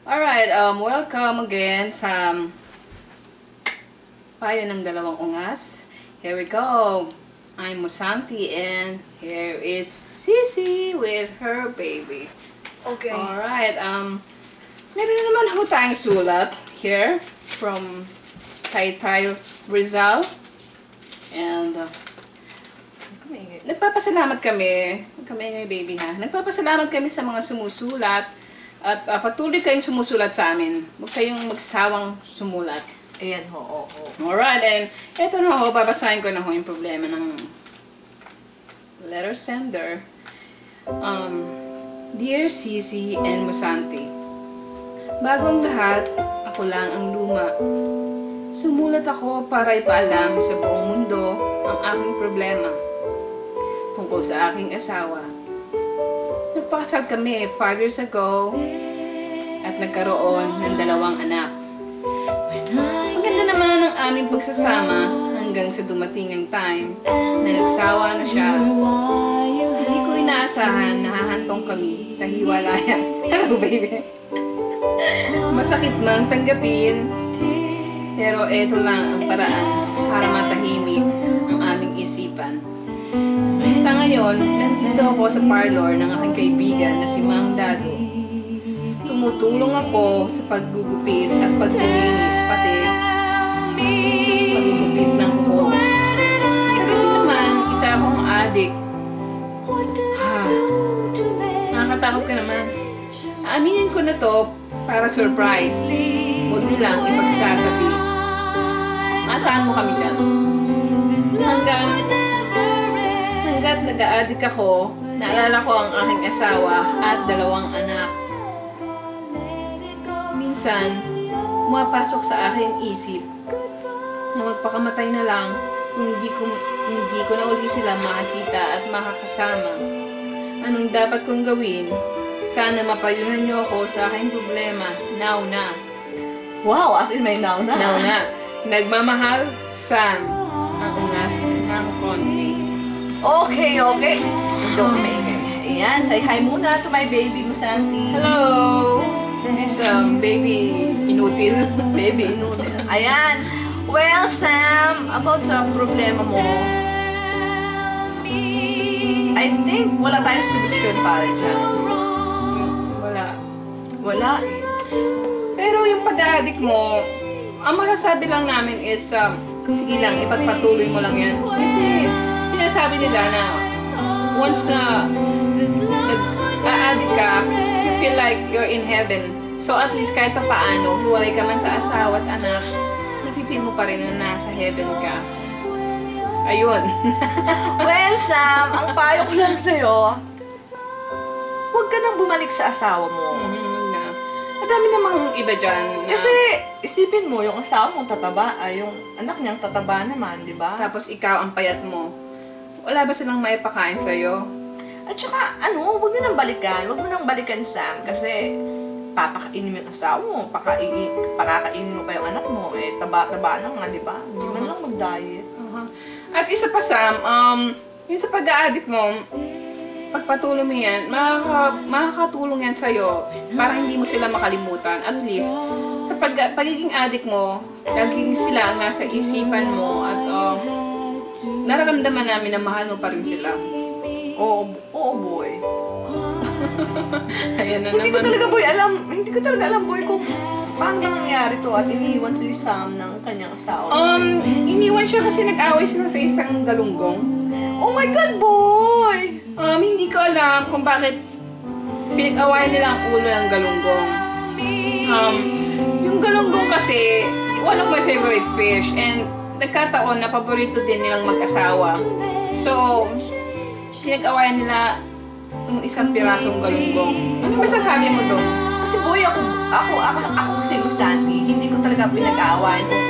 Alright, welcome again sa Payo ng Dalawang Ungas. Here we go. I'm Musanti and here is Sisi with her baby. Okay. Alright, meron naman ho tayong sulat here from Taytay Rizal. And nagpapasalamat kami ngayon baby ha. Nagpapasalamat kami sa mga sumusulat. At patuloy kayong sumusulat sa amin. Huwag kayong magsawang sumulat. Ayan ho, Alright, and eto na ho, babasahin ko na ho yung problema ng letter sender. Dear Sisi and Musanti, bago ang lahat, ako lang ang luma. Sumulat ako para ipaalam sa buong mundo ang aking problema tungkol sa aking asawa. Nagpakasal kami 5 years ago at nagkaroon ng 2 anak. Maganda naman ang aming pagsasama hanggang sa dumating ang time na nagsawa na siya. Hindi ko inaasahan na hahantong kami sa hiwalayan. Hello baby! Masakit mang tanggapin, pero eto lang ang paraan para matahimik ang aming isipan. Sa ngayon, nandito ako sa parlor ng aking kaibigan na si Mang Dado. Tumutulong ako sa paggugupit at paglilinis, pati paggugupit ng kuko. Sa gabi naman, isa akong adik. Nakakatakot ka naman. Aaminin ko na to para surprise. Huwag niyo lang ipagsasabi. Maasahan mo kami dyan. Hanggat nag-a-addict ako, naalala ko ang aking asawa at 2 anak. Minsan, pumapasok sa aking isip na magpakamatay na lang kung hindi ko na uli sila makakita at makakasama. Anong dapat kong gawin? Sana mapayuhan niyo ako sa aking problema. Now na. Wow, as in may now na. Now na. Nagmamahal, Sam, ang ungas ng country. Okay. Hindi ako maingay. Ayan, say hi muna to my baby, Musanti. Hello! This baby inutil. Baby inutil. Ayan. Well, Sam, about sa problema mo, I think wala tayong solusyon para dyan. Wala eh. Pero yung pag-addict mo, ang masasabi lang namin is, sige lang, ipagpatuloy mo lang yan. Kasi, sinasabi nila na once na nag-a-addict ka, you feel like you're in heaven. So at least kahit pa paano, hiwalay ka man sa asawa at anak, napipil mo pa rin na nasa heaven ka. Ayun. Well, Sam, ang payo ko lang sa'yo, huwag ka nang bumalik sa asawa mo. Madami namang iba dyan. Kasi, isipin mo, yung asawa mong tataba, yung anak niyang tataba naman, di ba? Tapos ikaw ang payat mo. Wala ba silang maipakain sa'yo? At saka, huwag mo nang balikan. Huwag mo nang balikan, Sam. Kasi, papakainin mo yung asawa mo. Pakakainin mo pa yung anak mo. Eh, taba-taba na nga, di ba? Hindi man lang mag-diet. At isa pa, Sam, yung sa pag-a-addict mo, pagpatuloy mo yan, makakatulong yan sa'yo para hindi mo sila makalimutan. At least, sa pagiging addict mo, laging sila ang nasa isipan mo at nararamdaman namin na mahal mo pa rin sila. Oo, boy. Ayan na Hindi naman. ko talaga alam, boy, kung paano ba nangyari to at iniwan si Sam ng kanyang asawa. Iniwan siya kasi nag-away sila sa isang galunggong. Oh my God, boy! Hindi ko alam kung bakit pinag-awayan nila ang ulo ng galunggong. Yung galunggong kasi, one of my favorite fish, and nagkataon na paborito din nilang mag-asawa. So, pinag-awayan nila yung isang pirasong galunggong. Ano masasabi mo doon? Kasi boy, ako kasi Musanti, hindi ko talaga pinag-awayan kung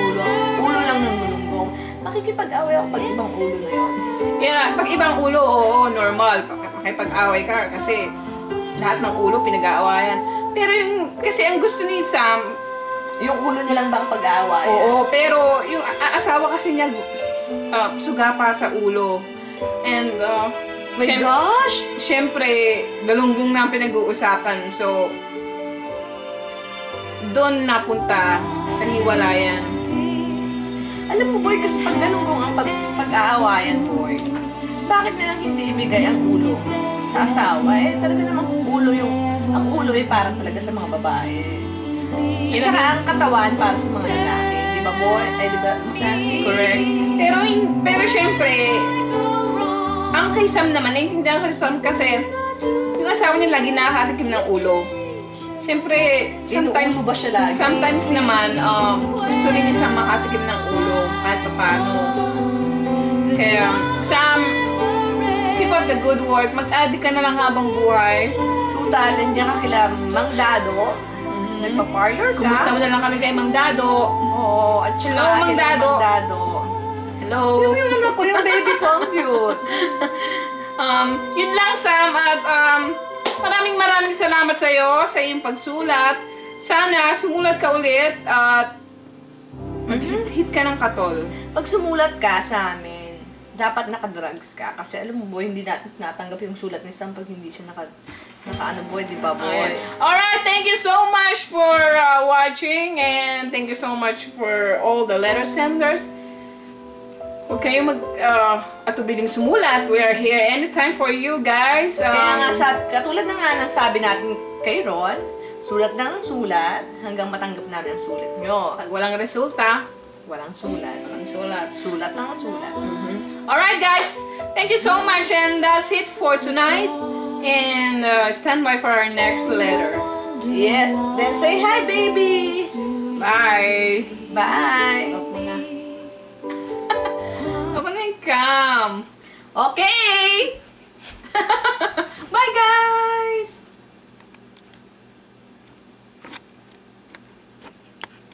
ulo lang ng galunggong. Makikipag-away ako pag ibang ulo na yun. Yeah, pag ibang ulo, oo, normal. Pakipag-away ka kasi lahat ng ulo pinag-aawayan. Pero kasi ang gusto ni Sam, yung ulo niya lang ba ang pag-aawayan? Oo, pero yung asawa kasi niya suga pa sa ulo. And, my gosh! Siyempre, galunggong na ang pinag-uusapan. So, doon napunta sa hiwalayan. Alam mo, boy, kasi pag ganun kung ang pag-aawayan, boy, bakit nilang hindi ibigay ang ulo sa asawa? Eh, talaga namang ang ulo ay para talaga sa mga babae. At saka ang katawan para sa mga lalaki. Di ba, boy? Eh, di ba, Sandy? Correct. Pero syempre, ang kay Sam naman, naiintindihan ko si Sam kasi yung asawa niya lagi nakakatikim ng ulo. Siyempre, Inuulo ba siya lagi? sometimes naman, gusto rin niya makatikim ng ulo kahit paano. Kaya, Sam, keep up the good work. Mag-addict ka na lang habang buhay. Tutalan niya ka kila Mang Dado. Nagpa-parlor ka. Kumusta mo na lang kami kay Mang Dado. Oo, at saka Hello, Mang kila Dado. Mang Dado. Hello. Yung anak ko, yung baby ko, ang cute. Yun lang, Sam. At maraming salamat sa iyo sa iyong pagsulat. Sana sumulat ka ulit at mag-hit ka ng katol. Pag sumulat ka sa amin, dapat naka-drugs ka. Kasi alam mo, boy, hindi natin natanggap yung sulat ni Sam pag hindi siya naka-ano, boy, di ba, boy? Alright, thank you so much for watching and thank you so much for all the letter senders. Huwag kayong atubiling sumulat. We are here anytime for you guys. Kaya nga, katulad na nga ng sabi natin kay Ron, sulat na ng sulat hanggang matanggap namin ang sulat nyo. Pag walang resulta, Walang sulat. walang sulat. Sulat lang ang sulat. Alright guys, thank you so much and that's it for tonight. And stand by for our next letter. Yes, then say hi, baby! Bye! Bye! Ako na yung cam. Okay! Bye, guys!